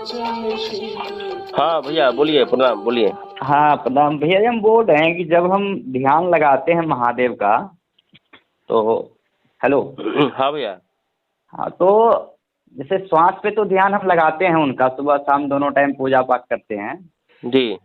हाँ भैया बोलिए, प्रणाम बोलिए। हाँ प्रणाम भैया जी, हम बोल रहे हैं कि जब हम ध्यान लगाते हैं महादेव का तो हेलो। हाँ भैया। हाँ तो जैसे श्वास पे तो ध्यान हम लगाते हैं उनका, सुबह शाम दोनों टाइम पूजा पाठ करते हैं। जी।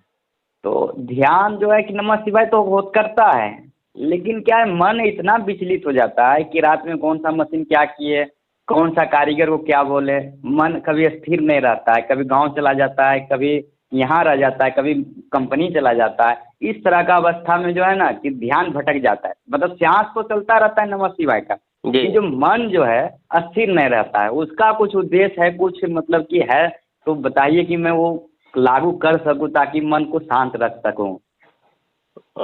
तो ध्यान जो है कि नमः शिवाय तो बहुत करता है, लेकिन क्या है मन इतना विचलित हो जाता है कि रात में कौन सा मशीन क्या किए, कौन सा कारीगर को क्या बोले, मन कभी स्थिर नहीं रहता है। कभी गांव चला जाता है, कभी यहाँ रह जाता है, कभी कंपनी चला जाता है। इस तरह का अवस्था में जो है ना कि ध्यान भटक जाता है। मतलब श्वास तो चलता रहता है नमः शिवाय का, जी। लेकिन जो मन जो है अस्थिर नहीं रहता है। उसका कुछ उद्देश्य है, कुछ मतलब कि है, तो बताइए कि मैं वो लागू कर सकूं ताकि मन को शांत रख सकूं।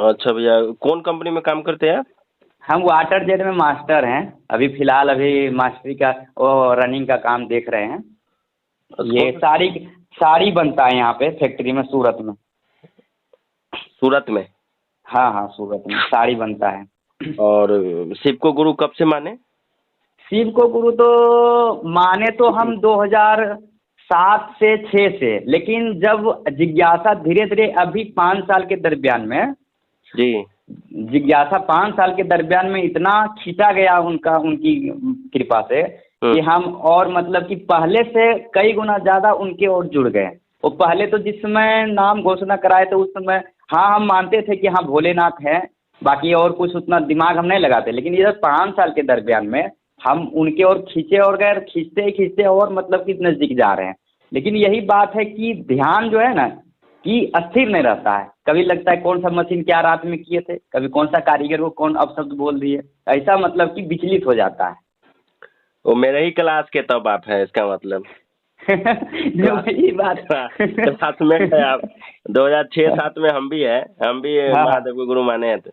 अच्छा भैया, कौन कंपनी में काम करते हैं आप? हम वाटर जेट में मास्टर हैं। अभी फिलहाल अभी मास्टरी का वो रनिंग का काम देख रहे हैं। ये कौन? साड़ी साड़ी बनता है यहाँ पे फैक्ट्री में, सूरत में। सूरत में? हाँ हाँ, सूरत में साड़ी बनता है। और शिव को गुरु कब से माने? शिव को गुरु तो माने तो हम 2007 से 6 से, लेकिन जब जिज्ञासा धीरे धीरे अभी 5 साल के दरमियान में, जी। जिज्ञासा 5 साल के दरमियान में इतना खींचा गया उनका, उनकी कृपा से कि हम और मतलब कि पहले से कई गुना ज़्यादा उनके ओर जुड़ गए। वो पहले तो जिस समय नाम घोषणा कराए थे उस समय हाँ हम मानते थे कि हाँ भोलेनाथ हैं, बाकी और कुछ उतना दिमाग हम नहीं लगाते। लेकिन इधर 5 साल के दरमियान में हम उनके ओर खींचे और गए, खींचते ही खींचते और मतलब कि नज़दीक जा रहे हैं। लेकिन यही बात है कि ध्यान जो है ना कि स्थिर नहीं रहता है। कभी लगता है कौन सा मशीन क्या रात में किए थे, कभी कौन सा कारीगर को कौन अपशब्द बोल दिए, ऐसा मतलब कि विचलित हो जाता है। वो मेरे ही क्लास के तब आप हैं, इसका मतलब। वही बात। क्लासमेट है आप। 2006-07 में हम भी है, हम भी हाँ हाँ महादेव को गुरु माने हैं। तो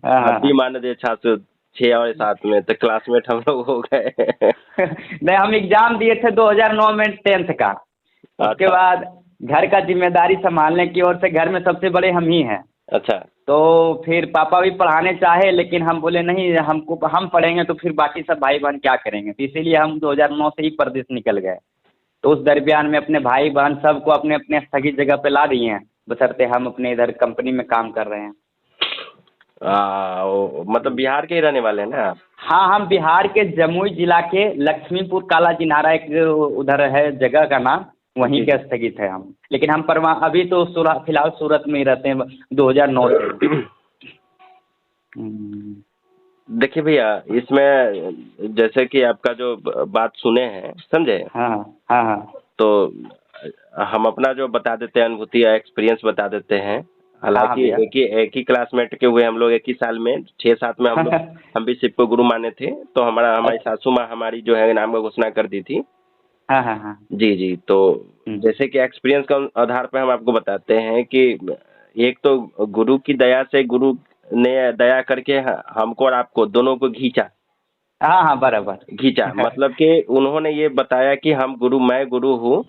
हाँ आप भी हाँ। मान लीजिए 606 और 7 में, तो क्लासमेट हम लोग हो गए। नहीं, हम एग्जाम दिए थे 2009 में 10th का। उसके अच्छा बाद घर का जिम्मेदारी संभालने की ओर से घर में सबसे बड़े हम ही हैं। अच्छा। तो फिर पापा भी पढ़ाने चाहे, लेकिन हम बोले नहीं, हमको हम पढ़ेंगे तो फिर बाकी सब भाई बहन क्या करेंगे। तो इसीलिए हम 2009 से ही परदेश निकल गए। तो उस दरमियान में अपने भाई बहन सबको अपने अपने सही जगह पे ला दिए हैं, बशर्ते हम अपने इधर कंपनी में काम कर रहे हैं। मतलब बिहार के ही रहने वाले हैं ना आप? हाँ, हम बिहार के जमुई जिला के लक्ष्मीपुर काला जिनारा एक उधर है जगह का नाम, वहीं जी। के स्थगित है हम। लेकिन हम अभी तो फिलहाल सूरत में ही रहते हैं 2009 से। हम्म। देखिए भैया, इसमें जैसे कि आपका जो बात सुने हैं, समझे? हाँ हाँ हाँ तो हम अपना जो बता देते हैं अनुभूति या एक्सपीरियंस बता देते हैं। हाँ हाँ हालांकि भैया। एक ही क्लासमेट के हुए हम लोग, एक ही साल में 6-7 में हम भी शिव को गुरु माने थे। तो हमारी अच्छा। सासू माँ हमारी जो है नाम का घोषणा कर दी थी। हाँ हाँ हाँ। जी जी। तो जैसे कि एक्सपीरियंस के आधार पर हम आपको बताते हैं कि एक तो गुरु की दया से, गुरु ने दया करके हमको और आपको दोनों को खींचा। हाँ हाँ बराबर। खींचा मतलब कि उन्होंने ये बताया कि मैं गुरु हूँ।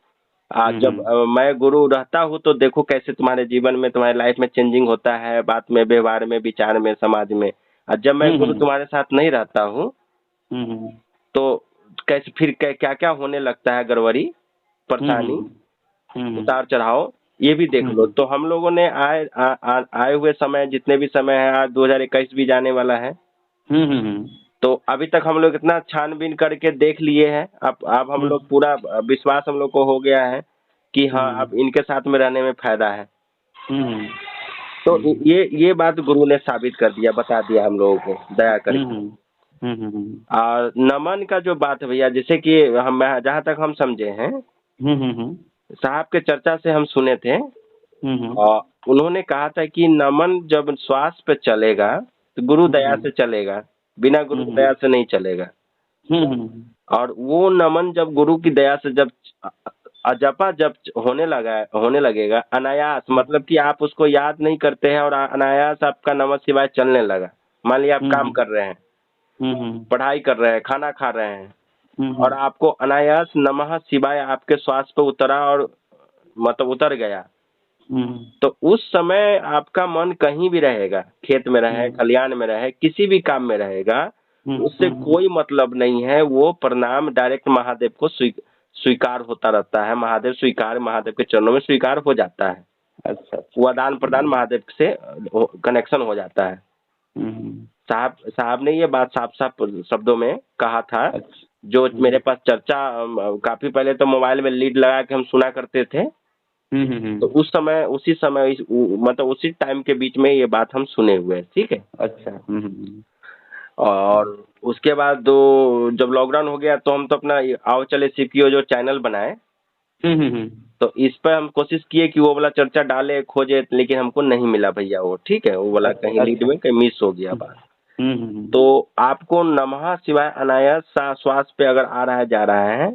जब मैं गुरु रहता हूँ तो देखो कैसे तुम्हारे जीवन में, तुम्हारे लाइफ में चेंजिंग होता है, बात में, व्यवहार में, विचार में, समाज में। और जब मैं गुरु तुम्हारे साथ नहीं रहता हूँ तो कैसे फिर क्या क्या होने लगता है, गड़बड़ी, परेशानी, उतार चढ़ाव, ये भी देख लो। तो हम लोगों ने आए हुए समय, जितने भी समय है, आज 2021 भी जाने वाला है। तो अभी तक हम लोग इतना छानबीन करके देख लिए हैं। अब हम लोग पूरा विश्वास हम लोग को हो गया है कि हाँ अब इनके साथ में रहने में फायदा है। तो ये बात गुरु ने साबित कर दिया, बता दिया हम लोगों को दया करके। और नमन का जो बात है भैया, जैसे कि हम, जहाँ तक हम समझे हैं, साहब के चर्चा से हम सुने थे, और उन्होंने कहा था कि नमन जब श्वास पे चलेगा तो गुरु दया से चलेगा, बिना गुरु की दया से नहीं चलेगा। और वो नमन जब गुरु की दया से जब अजपा जब होने लगेगा अनायास, मतलब कि आप उसको याद नहीं करते हैं और अनायास आपका नमः शिवाय चलने लगा। मान लिया आप काम कर रहे हैं, पढ़ाई कर रहे हैं, खाना खा रहे हैं, और आपको अनायास नमः शिवाय आपके श्वास पे उतरा और मतलब उतर गया। तो उस समय आपका मन कहीं भी रहेगा, खेत में रहे, खलियान में रहे, किसी भी काम में रहेगा, उससे कोई मतलब नहीं है। वो प्रणाम डायरेक्ट महादेव को स्वीकार होता रहता है, महादेव स्वीकार, महादेव के चरणों में स्वीकार हो जाता है। अच्छा अच्छा। वो आदान प्रदान महादेव से कनेक्शन हो जाता है। साहब साहब ने ये बात साफ साफ शब्दों में कहा था। अच्छा। जो मेरे पास चर्चा काफी पहले तो मोबाइल में लीड लगा के हम सुना करते थे। तो उस समय उसी समय मतलब उसी टाइम के बीच में ये बात हम सुने हुए हैं। ठीक है। अच्छा। और उसके बाद दो जब लॉकडाउन हो गया तो हम तो अपना आओ चले सीपीओ जो चैनल बनाए, तो इस पर हम कोशिश किए कि वो वाला चर्चा डाले खोजे, लेकिन हमको नहीं मिला भैया वो। ठीक है, वो वाला कहीं लीड में कहीं मिस हो गया बात। तो आपको नमः शिवाय अनायास श्वास पे अगर आ रहा है जा रहा है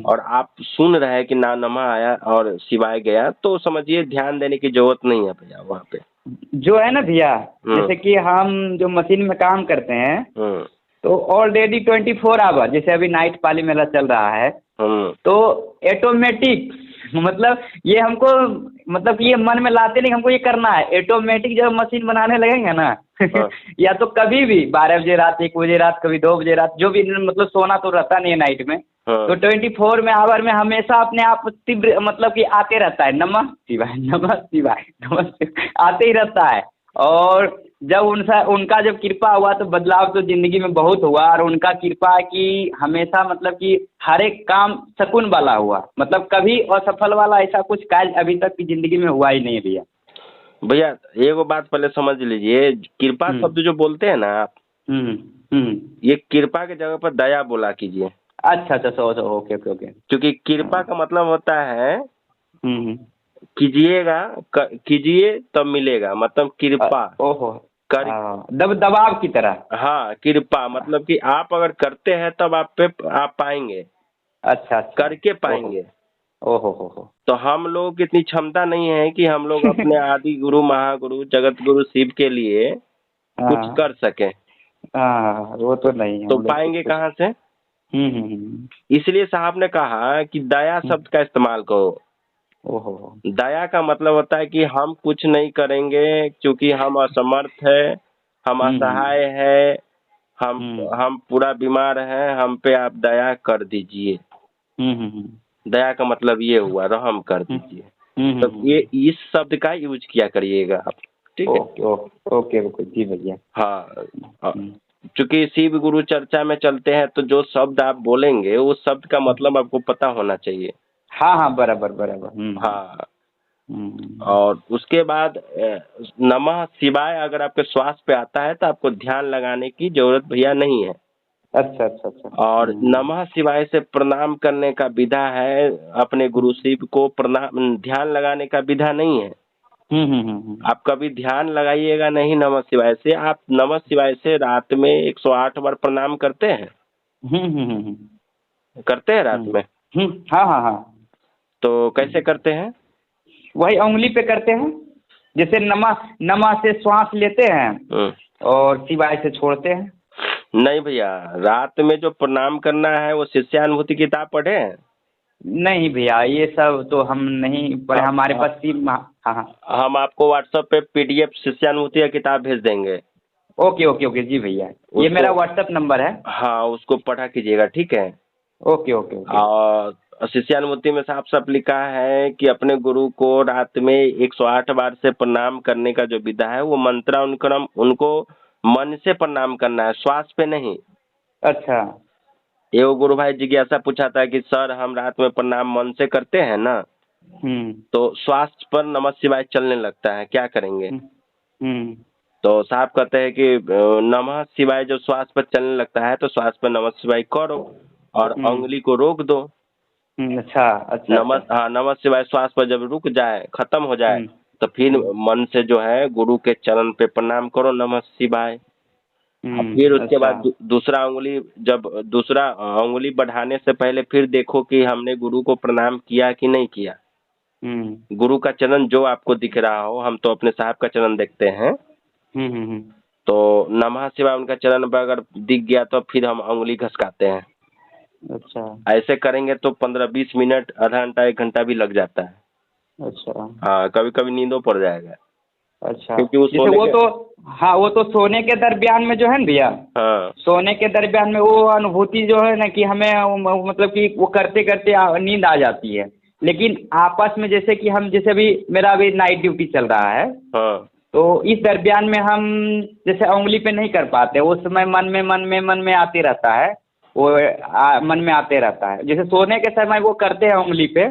और आप सुन रहे हैं कि ना नमः आया और शिवाय गया, तो समझिए ध्यान देने की जरूरत नहीं है भैया वहाँ पे। जो है ना भैया, जैसे कि हम जो मशीन में काम करते हैं तो ऑलरेडी 24 आवर, जैसे अभी नाइट पाली मेला चल रहा है, तो ऑटोमेटिक मतलब ये हमको मतलब कि ये मन में लाते नहीं, हमको ये करना है ऑटोमेटिक। जब मशीन बनाने लगेंगे ना या तो कभी भी 12 बजे रात, 1 बजे रात, कभी 2 बजे रात, जो भी मतलब सोना तो रहता नहीं है नाइट में, तो 24 में आवर में हमेशा अपने आप तीव्र मतलब कि आते रहता है नमः शिवाय नमः शिवाय नमः शिवाय आते ही रहता है। और जब उनका जब कृपा हुआ तो बदलाव तो जिंदगी में बहुत हुआ, और उनका कृपा है कि हमेशा मतलब कि हर एक काम सुकून वाला हुआ, मतलब कभी असफल वाला ऐसा कुछ कार्य अभी तक की जिंदगी में हुआ ही नहीं है भैया। भैया एक बात पहले समझ लीजिए, कृपा शब्द जो बोलते हैं ना आप, ये कृपा के जगह पर दया बोला कीजिए। अच्छा अच्छा, सो ओके ओके ओके। क्योंकि कृपा का मतलब होता है कीजिएगा, कीजिए तब मिलेगा, मतलब कृपा। ओहो, कर दबाव की तरह। हाँ, कृपा मतलब कि आप अगर करते हैं तब आप पाएंगे। अच्छा अच्छा, करके पाएंगे। ओहो हो। तो हम लोग की इतनी क्षमता नहीं है कि हम लोग अपने आदि गुरु महागुरु जगत गुरु शिव के लिए कुछ कर सके। वो तो नहीं है। तो पाएंगे कहाँ से? इसलिए साहब ने कहा कि दया शब्द का इस्तेमाल करो। ओहो। दया का मतलब होता है कि हम कुछ नहीं करेंगे क्योंकि हम असमर्थ है, हम असहाय है, हम पूरा बीमार हैं, हम पे आप दया कर दीजिए। दया का मतलब ये हुआ, रहम कर दीजिए। तो ये इस शब्द का यूज किया करिएगा आप। ठीक है, ओके ओके जी भैया। हाँ, चूंकि शिव गुरु चर्चा में चलते हैं तो जो शब्द आप बोलेंगे उस शब्द का मतलब आपको पता होना चाहिए। हाँ हाँ, बराबर बराबर। हाँ, और उसके बाद नमः शिवाय अगर आपके श्वास पे आता है तो आपको ध्यान लगाने की जरूरत भैया नहीं है। अच्छा अच्छा अच्छा। और नमः शिवाय से प्रणाम करने का विधा है, अपने गुरु शिव को प्रणाम, ध्यान लगाने का विधा नहीं है। आप कभी ध्यान लगाइएगा नहीं नमः शिवाय से। आप नमः शिवाय से रात में 108 बार प्रणाम करते हैं। करते हैं रात में? हाँ हाँ हाँ। तो कैसे करते हैं? वही उंगली पे करते हैं, जैसे नमा से श्वास लेते हैं और शिवाय से छोड़ते हैं। नहीं भैया, रात में जो प्रणाम करना है वो शिष्यानुभूति किताब पढ़े हैं? नहीं भैया, ये सब तो हम नहीं पढ़े, हमारे पास सिर्फ हाँ। हम आपको व्हाट्सएप पे PDF शिष्यानुभूति का किताब भेज देंगे। ओके ओके ओके जी भैया, ये मेरा व्हाट्सएप नंबर है। हाँ, उसको पढ़ा कीजिएगा। ठीक है, ओके ओके ओके। और शिष्यानुमति में साफ साफ लिखा है कि अपने गुरु को रात में 108 बार से प्रणाम करने का जो विधा है वो मंत्रानुक्रम उनको मन से प्रणाम करना है, श्वास पे नहीं। अच्छा। ये वो गुरु भाई जिज्ञासा पूछा था कि सर हम रात में प्रणाम मन से करते हैं ना, तो श्वास पर नमः शिवाय चलने लगता है, क्या करेंगे? तो साहब कहते हैं कि नमः शिवाय जब श्वास पर चलने लगता है तो श्वास पर नमः शिवाय करो और उंगली को रोक दो। अच्छा अच्छा। नमः शिवाय श्वास पर जब रुक जाए, खत्म हो जाए, तो फिर मन से जो है गुरु के चरण पे प्रणाम करो नमः शिवाय। फिर उसके बाद दूसरा उंगली बढ़ाने से पहले फिर देखो कि हमने गुरु को प्रणाम किया कि नहीं किया। गुरु का चरण जो आपको दिख रहा हो, हम तो अपने साहब का चरण देखते हैं, तो नमः शिवाय उनका चरण पर अगर दिख गया तो फिर हम उंगली घसकाते हैं। अच्छा। ऐसे करेंगे तो 15-20 मिनट, आधा घंटा, 1 घंटा भी लग जाता है। अच्छा। हाँ, कभी कभी नींदों पड़ जाएगा। अच्छा, क्योंकि वो जैसे वो तो हाँ, वो तो सोने के दरमियान में जो है ना भैया, हाँ सोने के दरमियान में वो अनुभूति जो है ना कि हमें मतलब कि वो करते करते नींद आ जाती है। लेकिन आपस में जैसे कि हम, जैसे अभी मेरा अभी नाइट ड्यूटी चल रहा है, हाँ तो इस दरमियान में हम जैसे उंगली पे नहीं कर पाते, उस समय मन में आते रहता है, वो मन में आते रहता है। जैसे सोने के समय वो करते हैं उंगली पे,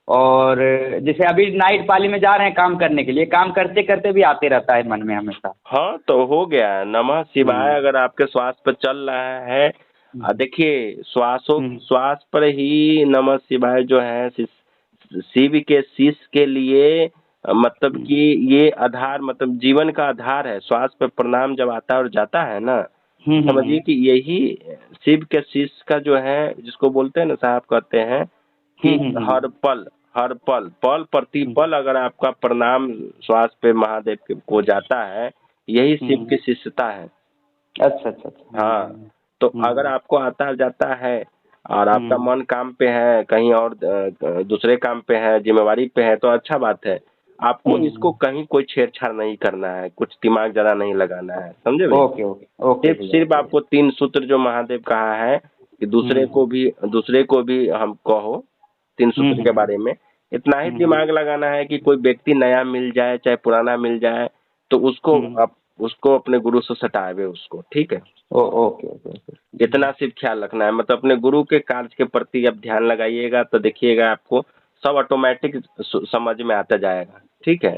और जैसे अभी नाइट पाली में जा रहे हैं काम करने के लिए, काम करते करते भी आते रहता है मन में हमेशा। हाँ, तो हो गया नमः शिवाय अगर आपके श्वास पर चल रहा है। देखिए श्वास पर ही नमः शिवाय जो है शिव के शीश के लिए मतलब कि ये आधार, मतलब जीवन का आधार है। श्वास पे प्रणाम जब आता है और जाता है ना, समझिए कि यही शिव के शीश का जो है, जिसको बोलते हैं ना साहब, कहते हैं कि हर पल प्रति पल अगर आपका प्रणाम श्वास पे महादेव को जाता है, यही शिव की शिष्यता है। अच्छा अच्छा अच्छा। हाँ, तो अगर आपको आता जाता है और आपका मन काम पे है, कहीं और दूसरे काम पे है, जिम्मेवारी पे है, तो अच्छा बात है। आपको इसको कहीं कोई छेड़छाड़ नहीं करना है, कुछ दिमाग ज्यादा नहीं लगाना है, समझे भाई? Okay okay okay. सिर्फ आपको 3 सूत्र जो महादेव कहा है कि दूसरे को भी हम कहो, 3 सूत्र के बारे में इतना ही दिमाग लगाना है कि कोई व्यक्ति नया मिल जाए चाहे पुराना मिल जाए, तो उसको अपने गुरु से सटावे उसको, ठीक है? Okay okay okay. इतना सिर्फ ख्याल रखना है, मतलब अपने गुरु के कार्य के प्रति अब ध्यान लगाइएगा, तो देखिएगा आपको सब ऑटोमेटिक समझ में आता जाएगा, ठीक है?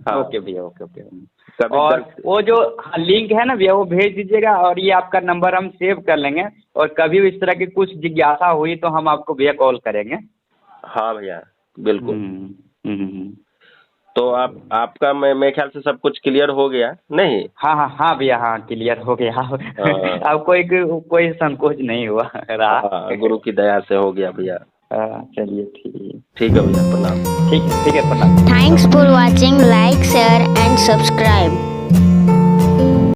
हाँ। ओके भैया, ओके ओके। और वो जो लिंक है ना भैया, वो भेज दीजिएगा, और ये आपका नंबर हम सेव कर लेंगे, और कभी भी इस तरह की कुछ जिज्ञासा हुई तो हम आपको भैया कॉल करेंगे। हाँ भैया, बिल्कुल। तो आपका मेरे ख्याल से सब कुछ क्लियर हो गया नहीं? हाँ भैया, हाँ क्लियर हो गया। अब कोई संकोच नहीं हुआ रहा। गुरु की दया से हो गया भैया। चलिए ठीक है भैया, प्रणाम। ठीक है प्रणाम। Thanks for watching, like share and subscribe.